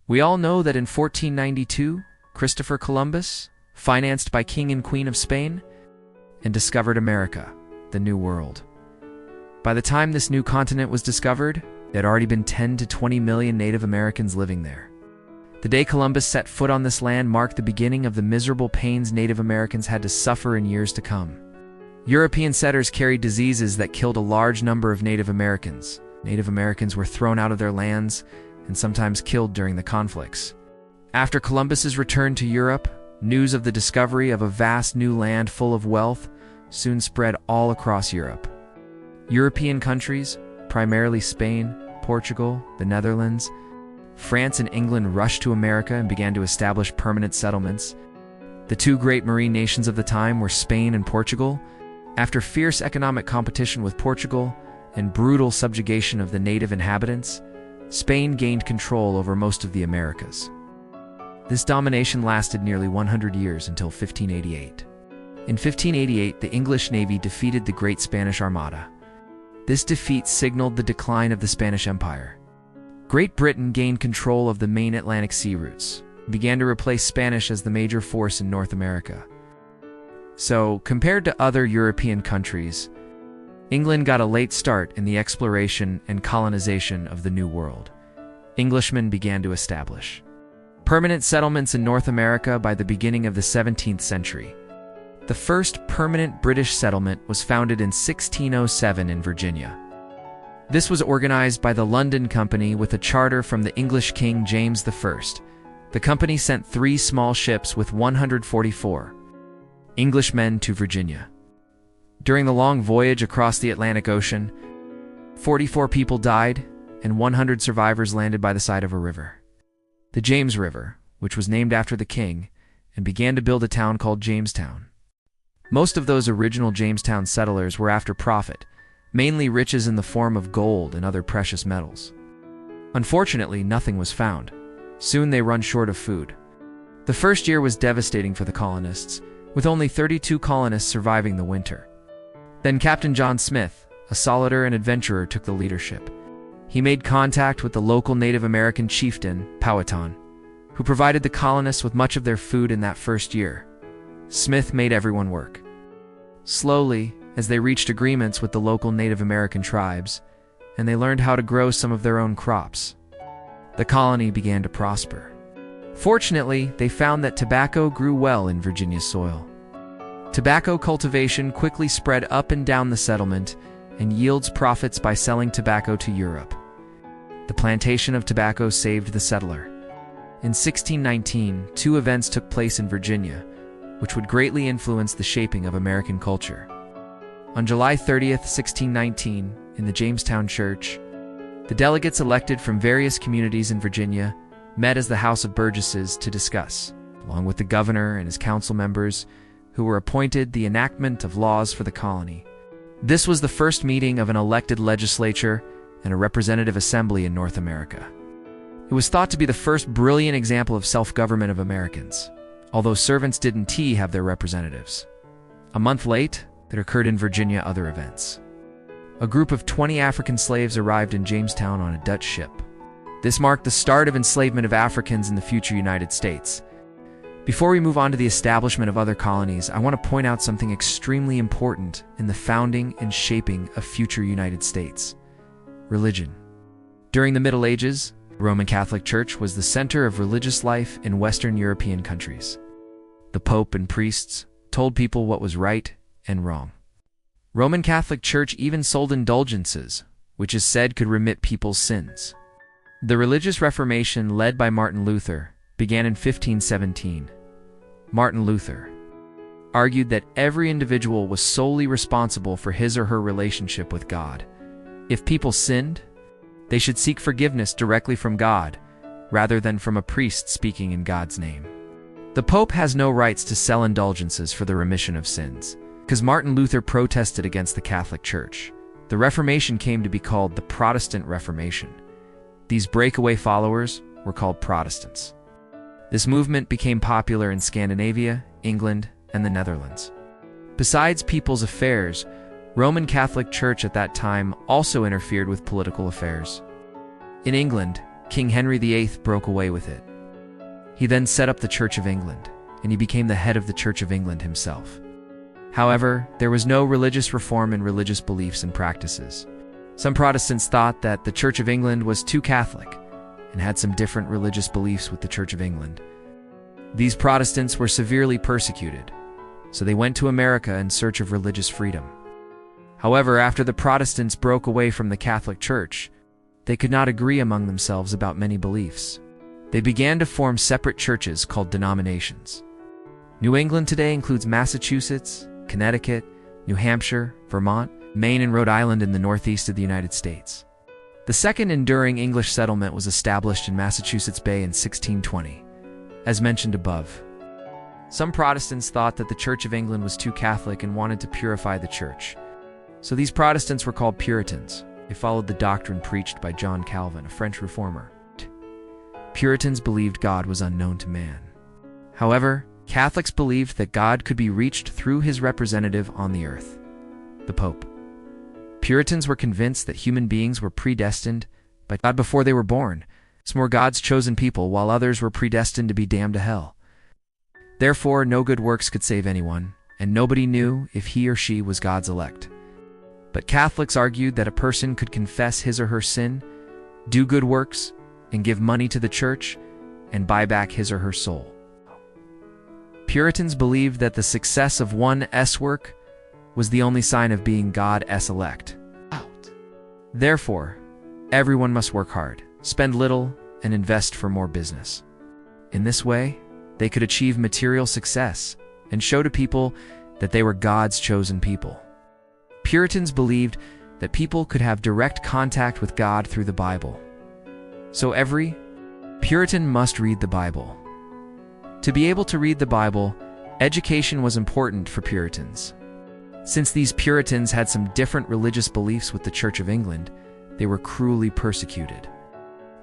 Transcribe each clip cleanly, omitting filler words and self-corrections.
We all know that in 1492, Christopher Columbus, financed by King and Queen of Spain, and discovered America, the New World. By the time this new continent was discovered, there had already been 10 to 20 million Native Americans living there. The day Columbus set foot on this land marked the beginning of the miserable pains Native Americans had to suffer in years to come. European settlers carried diseases that killed a large number of Native Americans. Native Americans were thrown out of their lands and sometimes killed during the conflicts. After Columbus's return to Europe, news of the discovery of a vast new land full of wealth soon spread all across Europe. European countries, primarily Spain, Portugal, the Netherlands, France and England rushed to America and began to establish permanent settlements. The two great marine nations of the time were Spain and Portugal. After fierce economic competition with Portugal and brutal subjugation of the native inhabitants, Spain gained control over most of the Americas. This domination lasted nearly 100 years until 1588. In 1588, the English Navy defeated the Great Spanish Armada. This defeat signaled the decline of the Spanish Empire. Great Britain gained control of the main Atlantic sea routes and began to replace Spanish as the major force in North America. So, compared to other European countries, England got a late start in the exploration and colonization of the New World. Englishmen began to establish permanent settlements in North America by the beginning of the 17th century. The first permanent British settlement was founded in 1607 in Virginia. This was organized by the London Company with a charter from the English King James I. The company sent 3 small ships with 144 Englishmen to Virginia. During the long voyage across the Atlantic Ocean, 44 people died and 100 survivors landed by the side of a river, the James River, which was named after the king, and began to build a town called Jamestown. Most of those original Jamestown settlers were after profit, mainly riches in the form of gold and other precious metals. Unfortunately, nothing was found. Soon they run short of food. The first year was devastating for the colonists, with only 32 colonists surviving the winter. Then Captain John Smith, a solider and adventurer, took the leadership. He made contact with the local Native American chieftain, Powhatan, who provided the colonists with much of their food in that first year. Smith made everyone work. Slowly, as they reached agreements with the local Native American tribes, and they learned how to grow some of their own crops, the colony began to prosper. Fortunately, they found that tobacco grew well in Virginia's soil. Tobacco cultivation quickly spread up and down the settlement and yields profits by selling tobacco to Europe. The plantation of tobacco saved the settler. In 1619, 2 events took place in Virginia, which would greatly influence the shaping of American culture. On July 30th, 1619, in the Jamestown Church, the delegates elected from various communities in Virginia met as the House of Burgesses to discuss, along with the governor and his council members, who were appointed, the enactment of laws for the colony. This was the first meeting of an elected legislature and a representative assembly in North America. It was thought to be the first brilliant example of self-government of Americans, although servants didn't have their representatives. A month late, there occurred in Virginia other events. A group of 20 African slaves arrived in Jamestown on a Dutch ship. This marked the start of enslavement of Africans in the future United States. Before we move on to the establishment of other colonies, I want to point out something extremely important in the founding and shaping of future United States: religion. During the Middle Ages, the Roman Catholic Church was the center of religious life in Western European countries. The Pope and priests told people what was right and wrong. Roman Catholic Church even sold indulgences, which is said could remit people's sins. The religious Reformation, led by Martin Luther, began in 1517. Martin Luther argued that every individual was solely responsible for his or her relationship with God. If people sinned, they should seek forgiveness directly from God, rather than from a priest speaking in God's name. The Pope has no rights to sell indulgences for the remission of sins, because Martin Luther protested against the Catholic Church. The Reformation came to be called the Protestant Reformation. These breakaway followers were called Protestants. This movement became popular in Scandinavia, England, and the Netherlands. Besides people's affairs, Roman Catholic Church at that time also interfered with political affairs. In England, King Henry VIII broke away with it. He then set up the Church of England, and he became the head of the Church of England himself. However, there was no religious reform in religious beliefs and practices. Some Protestants thought that the Church of England was too Catholic and had some different religious beliefs with the Church of England. These Protestants were severely persecuted, so they went to America in search of religious freedom. However, after the Protestants broke away from the Catholic Church, they could not agree among themselves about many beliefs. They began to form separate churches called denominations. New England today includes Massachusetts, Connecticut, New Hampshire, Vermont, Maine, and Rhode Island in the northeast of the United States. The second enduring English settlement was established in Massachusetts Bay in 1620, as mentioned above. Some Protestants thought that the Church of England was too Catholic and wanted to purify the church. So these Protestants were called Puritans. They followed the doctrine preached by John Calvin, a French reformer. Puritans believed God was unknown to man. However, Catholics believed that God could be reached through his representative on the earth, the Pope. Puritans were convinced that human beings were predestined by God before they were born. Some were God's chosen people, while others were predestined to be damned to hell. Therefore, no good works could save anyone, and nobody knew if he or she was God's elect. But Catholics argued that a person could confess his or her sin, do good works, and give money to the church, and buy back his or her soul. Puritans believed that the success of one's work was the only sign of being God's elect. Therefore, everyone must work hard, spend little, and invest for more business. In this way, they could achieve material success and show to people that they were God's chosen people. Puritans believed that people could have direct contact with God through the Bible. So every Puritan must read the Bible. To be able to read the Bible, education was important for Puritans. Since these Puritans had some different religious beliefs with the Church of England, they were cruelly persecuted.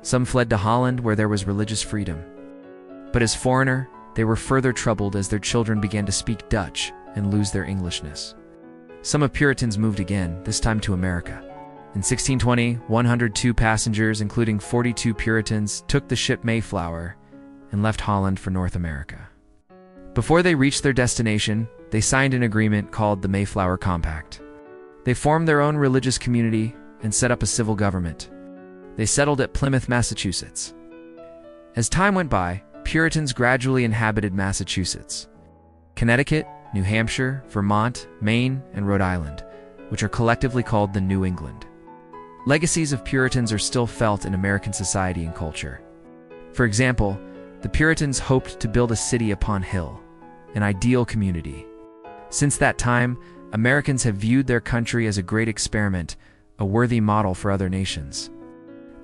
Some fled to Holland, where there was religious freedom. But as foreigner, they were further troubled as their children began to speak Dutch and lose their Englishness. Some of Puritans moved again, this time to America. In 1620, 102 passengers, including 42 Puritans, took the ship Mayflower and left Holland for North America. Before they reached their destination, they signed an agreement called the Mayflower Compact. They formed their own religious community and set up a civil government. They settled at Plymouth, Massachusetts. As time went by, Puritans gradually inhabited Massachusetts, Connecticut, New Hampshire, Vermont, Maine, and Rhode Island, which are collectively called the New England. Legacies of Puritans are still felt in American society and culture. For example, the Puritans hoped to build a city upon hill, an ideal community. Since that time, Americans have viewed their country as a great experiment, a worthy model for other nations.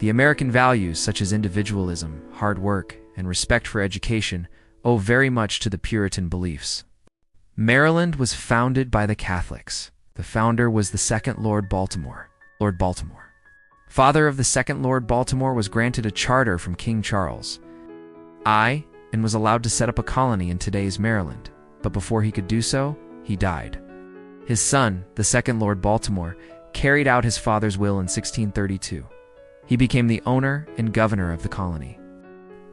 The American values such as individualism, hard work, and respect for education owe very much to the Puritan beliefs. Maryland was founded by the Catholics. The founder was the second Lord Baltimore. Father of the second Lord Baltimore was granted a charter from King Charles I and was allowed to set up a colony in today's Maryland, but before he could do so, he died. His son, the second Lord Baltimore, carried out his father's will in 1632. He became the owner and governor of the colony.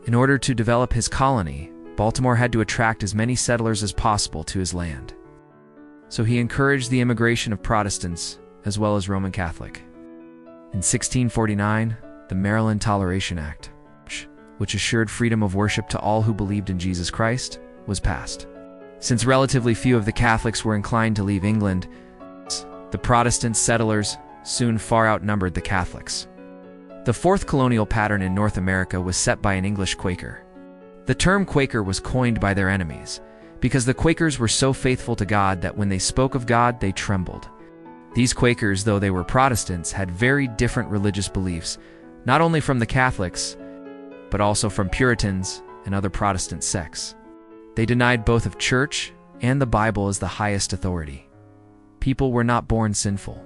In order to develop his colony, Baltimore had to attract as many settlers as possible to his land. So he encouraged the immigration of Protestants as well as Roman Catholic. In 1649, the Maryland Toleration Act, which assured freedom of worship to all who believed in Jesus Christ, was passed. Since relatively few of the Catholics were inclined to leave England, the Protestant settlers soon far outnumbered the Catholics. The fourth colonial pattern in North America was set by an English Quaker. The term Quaker was coined by their enemies, because the Quakers were so faithful to God that when they spoke of God, they trembled. These Quakers, though they were Protestants, had very different religious beliefs, not only from the Catholics, but also from Puritans and other Protestant sects. They denied both of church and the Bible as the highest authority. People were not born sinful.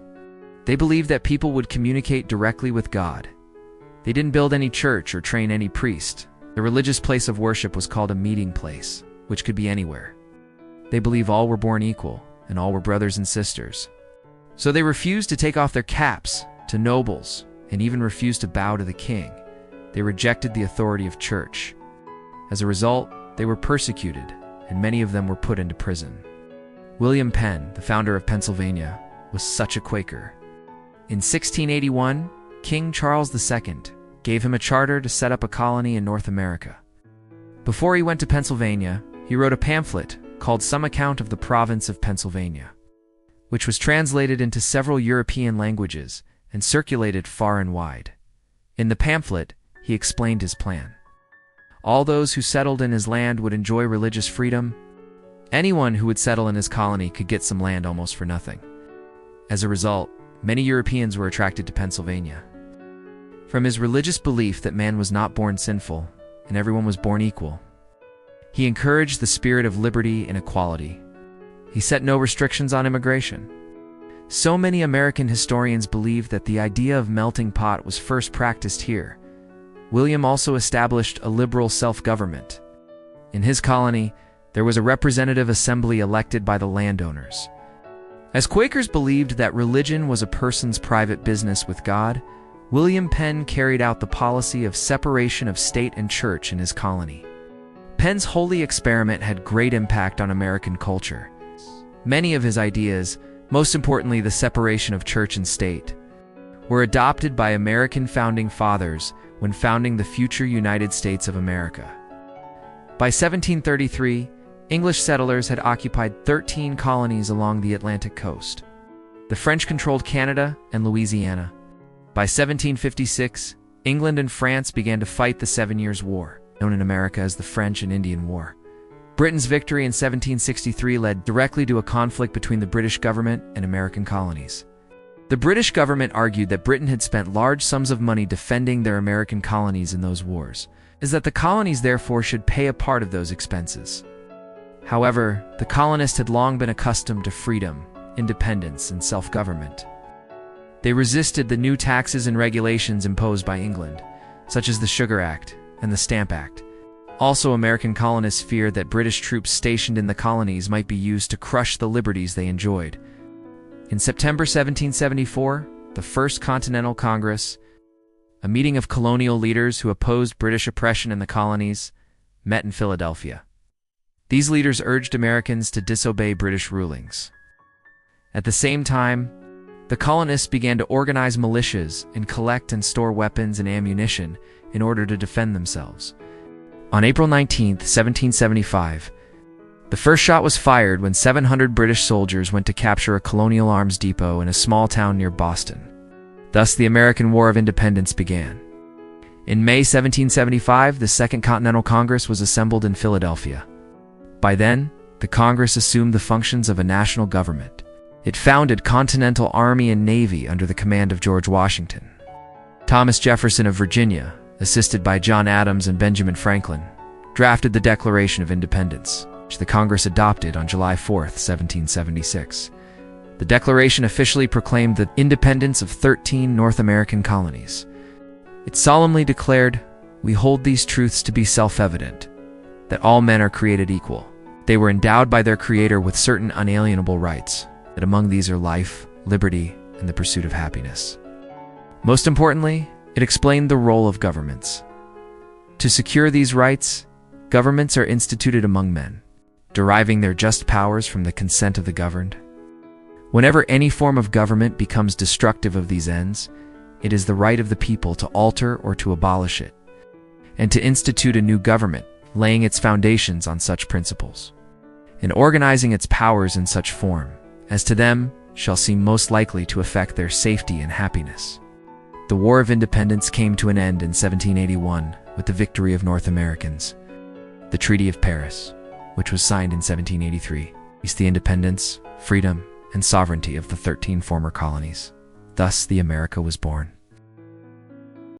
They believed that people would communicate directly with God. They didn't build any church or train any priest. The religious place of worship was called a meeting place, which could be anywhere. They believe all were born equal, and all were brothers and sisters. So they refused to take off their caps to nobles, and even refused to bow to the king. they rejected the authority of church. As a result, they were persecuted, and many of them were put into prison. William Penn, the founder of Pennsylvania, was such a Quaker. In 1681, King Charles II gave him a charter to set up a colony in North America. Before he went to Pennsylvania, he wrote a pamphlet called Some Account of the Province of Pennsylvania, which was translated into several European languages and circulated far and wide. In the pamphlet, he explained his plan. All those who settled in his land would enjoy religious freedom. Anyone who would settle in his colony could get some land almost for nothing. As a result, many Europeans were attracted to Pennsylvania. From his religious belief that man was not born sinful and everyone was born equal, he encouraged the spirit of liberty and equality. He set no restrictions on immigration. So many American historians believe that the idea of melting pot was first practiced here. William also established a liberal self-government. In his colony, there was a representative assembly elected by the landowners. As Quakers believed that religion was a person's private business with God, William Penn carried out the policy of separation of state and church in his colony. Penn's holy experiment had great impact on American culture. Many of his ideas, most importantly the separation of church and state, were adopted by American founding fathers when founding the future United States of America. By 1733, English settlers had occupied 13 colonies along the Atlantic coast. The French controlled Canada and Louisiana. By 1756, England and France began to fight the 7 Years' War, known in America as the French and Indian War. Britain's victory in 1763 led directly to a conflict between the British government and American colonies. The British government argued that Britain had spent large sums of money defending their American colonies in those wars, as that the colonies therefore should pay a part of those expenses. However, the colonists had long been accustomed to freedom, independence, and self-government. They resisted the new taxes and regulations imposed by England, such as the Sugar Act and the Stamp Act. Also, American colonists feared that British troops stationed in the colonies might be used to crush the liberties they enjoyed. In September 1774, the First Continental Congress, a meeting of colonial leaders who opposed British oppression in the colonies, met in Philadelphia. These leaders urged Americans to disobey British rulings. At the same time, the colonists began to organize militias and collect and store weapons and ammunition in order to defend themselves. On April 19, 1775, the first shot was fired when 700 British soldiers went to capture a colonial arms depot in a small town near Boston. Thus, the American War of Independence began. In May 1775, the Second Continental Congress was assembled in Philadelphia. By then, the Congress assumed the functions of a national government. It founded Continental Army and Navy under the command of George Washington. Thomas Jefferson of Virginia, assisted by John Adams and Benjamin Franklin, drafted the Declaration of Independence, which the Congress adopted on July 4, 1776. The Declaration officially proclaimed the independence of 13 North American colonies. It solemnly declared, "We hold these truths to be self-evident, that all men are created equal. They were endowed by their Creator with certain unalienable rights, that among these are life, liberty, and the pursuit of happiness." Most importantly, it explained the role of governments. To secure these rights, governments are instituted among men, deriving their just powers from the consent of the governed. Whenever any form of government becomes destructive of these ends, it is the right of the people to alter or to abolish it, and to institute a new government, laying its foundations on such principles, and organizing its powers in such form as to them shall seem most likely to affect their safety and happiness. The War of Independence came to an end in 1781 with the victory of North Americans. The Treaty of Paris, which was signed in 1783, is the independence, freedom, and sovereignty of the 13 former colonies. Thus, the America was born.